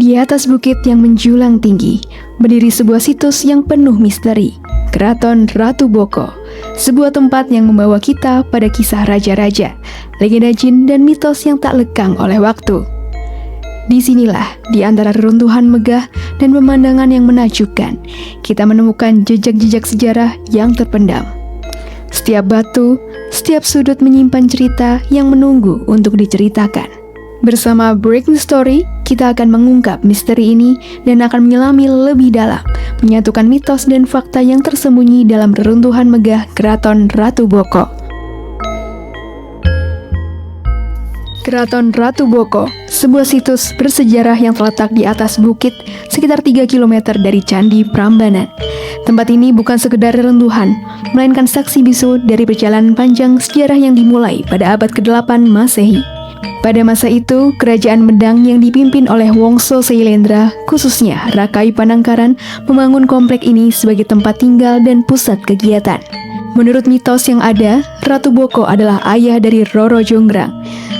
Di atas bukit yang menjulang tinggi, berdiri sebuah situs yang penuh misteri, Keraton Ratu Boko, sebuah tempat yang membawa kita pada kisah raja-raja, legenda jin dan mitos yang tak lekang oleh waktu. Disinilah, di antara reruntuhan megah dan pemandangan yang menakjubkan, kita menemukan jejak-jejak sejarah yang terpendam. Setiap batu, setiap sudut menyimpan cerita yang menunggu untuk diceritakan. Bersama Breaking Story, kita akan mengungkap misteri ini dan akan menyelami lebih dalam, menyatukan mitos dan fakta yang tersembunyi dalam reruntuhan megah Keraton Ratu Boko. Keraton Ratu Boko, sebuah situs bersejarah yang terletak di atas bukit sekitar 3 km dari Candi Prambanan. Tempat ini bukan sekedar reruntuhan, melainkan saksi bisu dari perjalanan panjang sejarah yang dimulai pada abad ke-8 Masehi. Pada masa itu, kerajaan Medang yang dipimpin oleh Wongso Seilendra, khususnya Rakai Panangkaran, membangun komplek ini sebagai tempat tinggal dan pusat kegiatan. Menurut mitos yang ada, Ratu Boko adalah ayah dari Roro Jonggrang,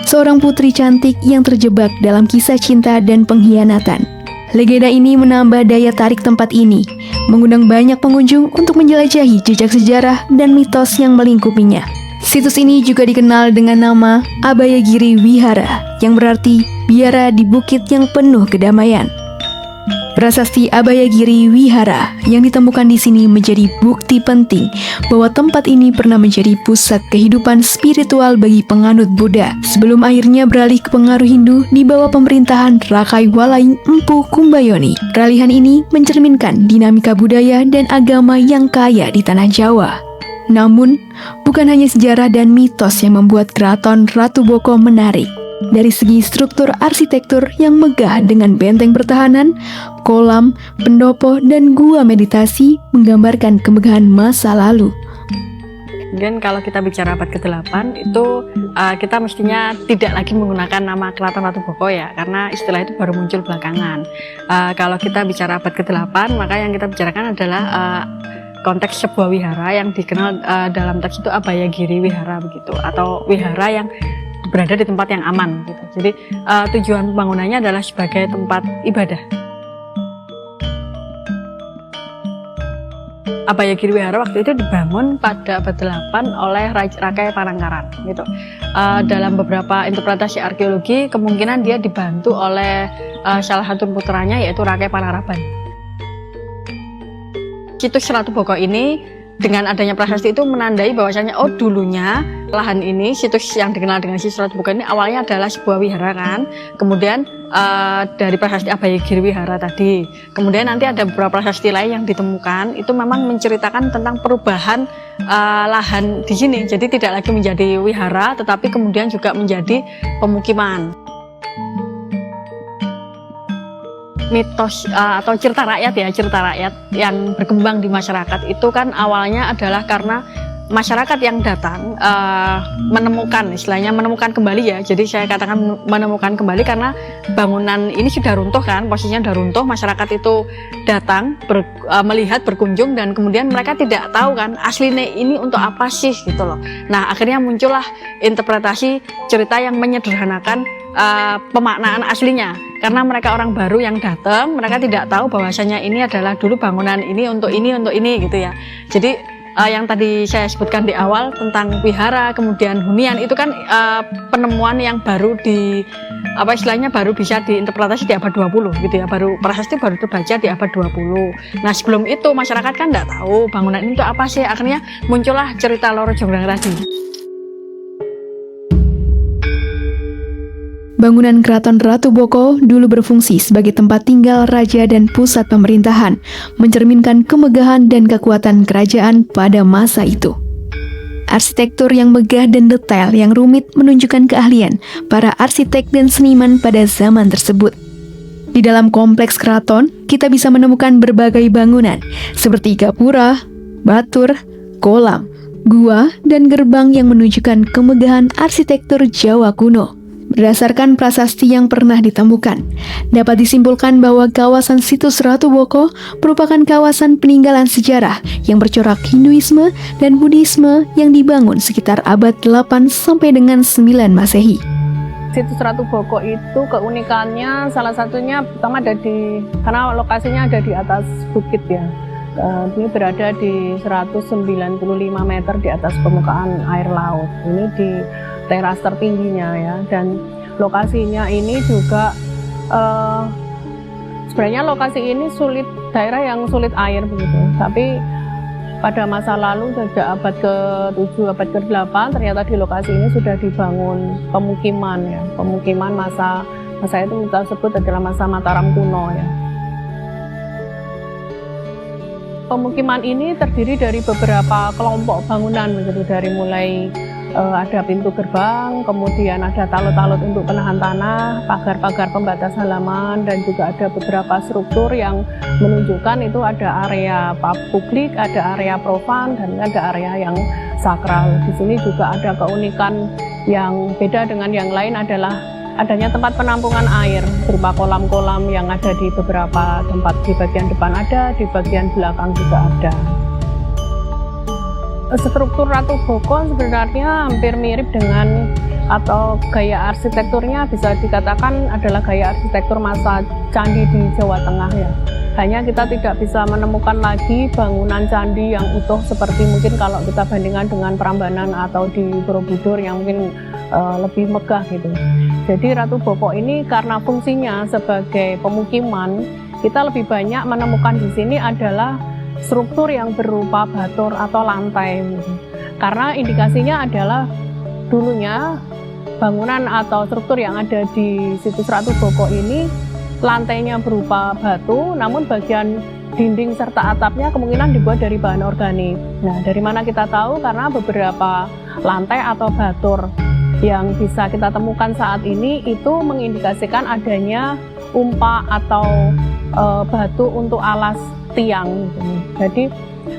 seorang putri cantik yang terjebak dalam kisah cinta dan pengkhianatan. Legenda ini menambah daya tarik tempat ini, mengundang banyak pengunjung untuk menjelajahi jejak sejarah dan mitos yang melingkupinya. Situs ini juga dikenal dengan nama Abayagiri Wihara, yang berarti biara di bukit yang penuh kedamaian. Prasasti Abayagiri Wihara yang ditemukan di sini menjadi bukti penting bahwa tempat ini pernah menjadi pusat kehidupan spiritual bagi penganut Buddha sebelum akhirnya beralih ke pengaruh Hindu di bawah pemerintahan Rakai Walaing Empu Kumbayoni. Peralihan ini mencerminkan dinamika budaya dan agama yang kaya di tanah Jawa. Namun, bukan hanya sejarah dan mitos yang membuat Keraton Ratu Boko menarik. Dari segi struktur arsitektur yang megah dengan benteng pertahanan, kolam, pendopo, dan gua meditasi menggambarkan kemegahan masa lalu. Kemudian kalau kita bicara abad ke-8 itu kita mestinya tidak lagi menggunakan nama Keraton Ratu Boko ya, karena istilah itu baru muncul belakangan. Kalau kita bicara abad ke-8, maka yang kita bicarakan adalah konteks sebuah wihara yang dikenal dalam teks itu Abayagiri Wihara begitu, atau wihara yang berada di tempat yang aman gitu. Jadi tujuan pembangunannya adalah sebagai tempat ibadah. Abayagiri Wihara waktu itu dibangun pada abad 8 oleh Rakai Panangkaran gitu. Dalam beberapa interpretasi arkeologi kemungkinan dia dibantu oleh salah satu putranya yaitu Rakai Panaraban. Situs Ratu Boko ini dengan adanya prasasti itu menandai bahwasanya dulunya lahan ini, situs yang dikenal dengan situs Ratu Boko ini awalnya adalah sebuah wihara kan. Kemudian dari prasasti Abayagiri Wihara tadi, kemudian nanti ada beberapa prasasti lain yang ditemukan itu memang menceritakan tentang perubahan lahan di sini. Jadi tidak lagi menjadi wihara tetapi kemudian juga menjadi pemukiman. Mitos atau cerita rakyat yang berkembang di masyarakat itu kan awalnya adalah karena masyarakat yang datang menemukan kembali ya. Jadi saya katakan menemukan kembali karena bangunan ini sudah runtuh kan, posisinya sudah runtuh. Masyarakat itu datang melihat, berkunjung, dan kemudian mereka tidak tahu kan aslinya ini untuk apa sih gitu loh. Nah akhirnya muncullah interpretasi cerita yang menyederhanakan pemaknaan aslinya, karena mereka orang baru yang datang, mereka tidak tahu bahwasanya ini adalah dulu bangunan ini untuk ini gitu ya. Jadi yang tadi saya sebutkan di awal tentang wihara kemudian hunian itu kan penemuan yang baru baru bisa diinterpretasi di abad 20 gitu ya, prasasti baru terbaca di abad 20. Nah sebelum itu masyarakat kan tidak tahu bangunan itu apa sih, akhirnya muncullah cerita Roro Jonggrang tadi. Bangunan Keraton Ratu Boko dulu berfungsi sebagai tempat tinggal raja dan pusat pemerintahan, mencerminkan kemegahan dan kekuatan kerajaan pada masa itu. Arsitektur yang megah dan detail yang rumit menunjukkan keahlian para arsitek dan seniman pada zaman tersebut. Di dalam kompleks keraton, kita bisa menemukan berbagai bangunan seperti gapura, batur, kolam, gua, dan gerbang yang menunjukkan kemegahan arsitektur Jawa kuno. Berdasarkan prasasti yang pernah ditemukan, dapat disimpulkan bahwa kawasan situs Ratu Boko merupakan kawasan peninggalan sejarah yang bercorak Hinduisme dan Buddhisme yang dibangun sekitar abad 8 sampai dengan 9 Masehi. situs Ratu Boko itu keunikannya salah satunya pertama karena lokasinya ada di atas bukit ya. Ini berada di 195 meter di atas permukaan air laut. Ini di teras tertingginya ya, dan lokasinya ini juga sebenarnya lokasi ini daerah yang sulit air begitu. Tapi pada masa lalu sejak abad ke-7, abad ke-8 ternyata di lokasi ini sudah dibangun pemukiman ya. Pemukiman masa itu kita sebut adalah masa Mataram kuno ya. Pemukiman ini terdiri dari beberapa kelompok bangunan begitu, dari mulai ada pintu gerbang, kemudian ada talut-talut untuk penahan tanah, pagar-pagar pembatas halaman, dan juga ada beberapa struktur yang menunjukkan itu ada area publik, ada area profan, dan ada area yang sakral. Di sini juga ada keunikan yang beda dengan yang lain adalah adanya tempat penampungan air berupa kolam-kolam yang ada di beberapa tempat. Di bagian depan ada, di bagian belakang juga ada. Struktur Ratu Boko sebenarnya hampir mirip dengan, atau gaya arsitekturnya bisa dikatakan adalah gaya arsitektur masa candi di Jawa Tengah ya. Hanya kita tidak bisa menemukan lagi bangunan candi yang utuh seperti mungkin kalau kita bandingkan dengan Prambanan atau di Borobudur yang mungkin lebih megah gitu. Jadi Ratu Boko ini karena fungsinya sebagai pemukiman, kita lebih banyak menemukan di sini adalah struktur yang berupa batur atau lantai. Karena indikasinya adalah dulunya bangunan atau struktur yang ada di situs Ratu Boko ini lantainya berupa batu, namun bagian dinding serta atapnya kemungkinan dibuat dari bahan organik. Nah, dari mana kita tahu? Karena beberapa lantai atau batur yang bisa kita temukan saat ini itu mengindikasikan adanya umpa atau batu untuk alas tiang. Jadi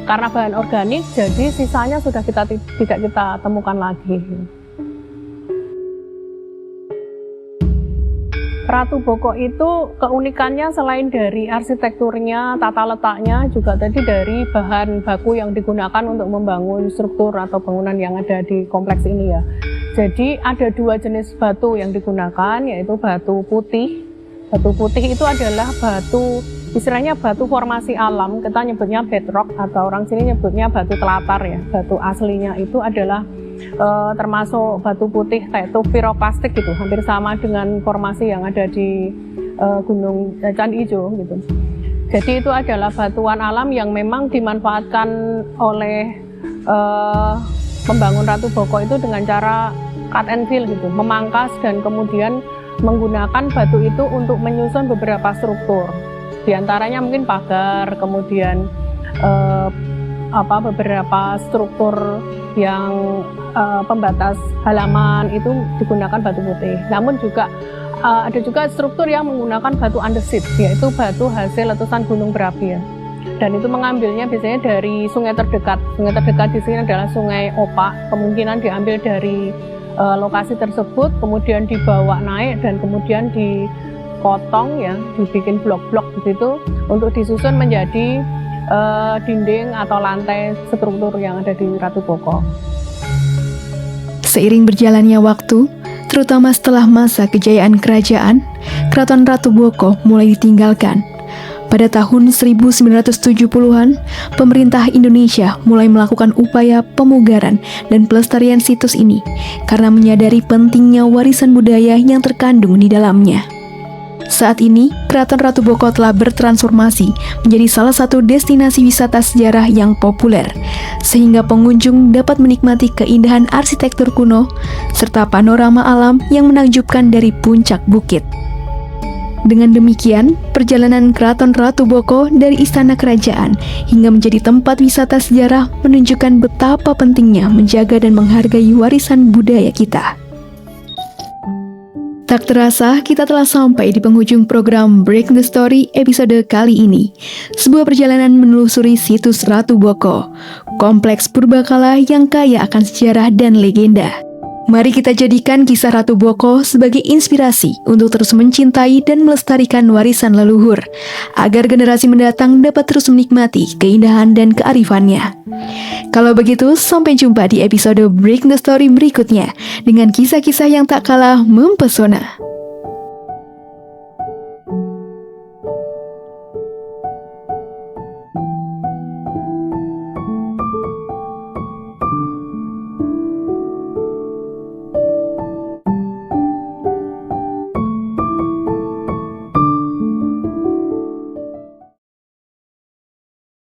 karena bahan organik, jadi sisanya sudah tidak kita temukan lagi. Ratu Boko itu keunikannya selain dari arsitekturnya, tata letaknya, juga tadi dari bahan baku yang digunakan untuk membangun struktur atau bangunan yang ada di kompleks ini ya. Jadi ada dua jenis batu yang digunakan, yaitu batu putih. Batu putih itu adalah batu, istilahnya batu formasi alam, kita nyebutnya bedrock atau orang sini nyebutnya batu telatar ya. Batu aslinya itu adalah termasuk batu putih yaitu piroplastik gitu, hampir sama dengan formasi yang ada di Gunung Candi Ijo gitu. Jadi itu adalah batuan alam yang memang dimanfaatkan oleh pembangun Ratu Boko itu dengan cara cut and fill gitu, memangkas dan kemudian menggunakan batu itu untuk menyusun beberapa struktur. Di antaranya mungkin pagar, kemudian beberapa struktur yang pembatas halaman itu digunakan batu putih. Namun juga ada juga struktur yang menggunakan batu andesit, yaitu batu hasil letusan gunung berapi ya. Dan itu mengambilnya biasanya dari sungai terdekat. Sungai terdekat di sini adalah Sungai Opak. Kemungkinan diambil dari lokasi tersebut, kemudian dibawa naik dan kemudian dipotong ya, dibikin blok-blok begitu untuk disusun menjadi dinding atau lantai struktur yang ada di Ratu Boko. Seiring berjalannya waktu, terutama setelah masa kejayaan kerajaan, Keraton Ratu Boko mulai ditinggalkan. Pada tahun 1970-an, pemerintah Indonesia mulai melakukan upaya pemugaran dan pelestarian situs ini karena menyadari pentingnya warisan budaya yang terkandung di dalamnya. Saat ini, Keraton Ratu Boko telah bertransformasi menjadi salah satu destinasi wisata sejarah yang populer, sehingga pengunjung dapat menikmati keindahan arsitektur kuno serta panorama alam yang menakjubkan dari puncak bukit. Dengan demikian, perjalanan Keraton Ratu Boko dari istana kerajaan hingga menjadi tempat wisata sejarah menunjukkan betapa pentingnya menjaga dan menghargai warisan budaya kita. Tak terasa, kita telah sampai di penghujung program Break the Story episode kali ini. Sebuah perjalanan menelusuri situs Ratu Boko, kompleks purbakala yang kaya akan sejarah dan legenda. Mari kita jadikan kisah Ratu Boko sebagai inspirasi untuk terus mencintai dan melestarikan warisan leluhur, agar generasi mendatang dapat terus menikmati keindahan dan kearifannya. Kalau begitu, sampai jumpa di episode Break the Story berikutnya dengan kisah-kisah yang tak kalah mempesona.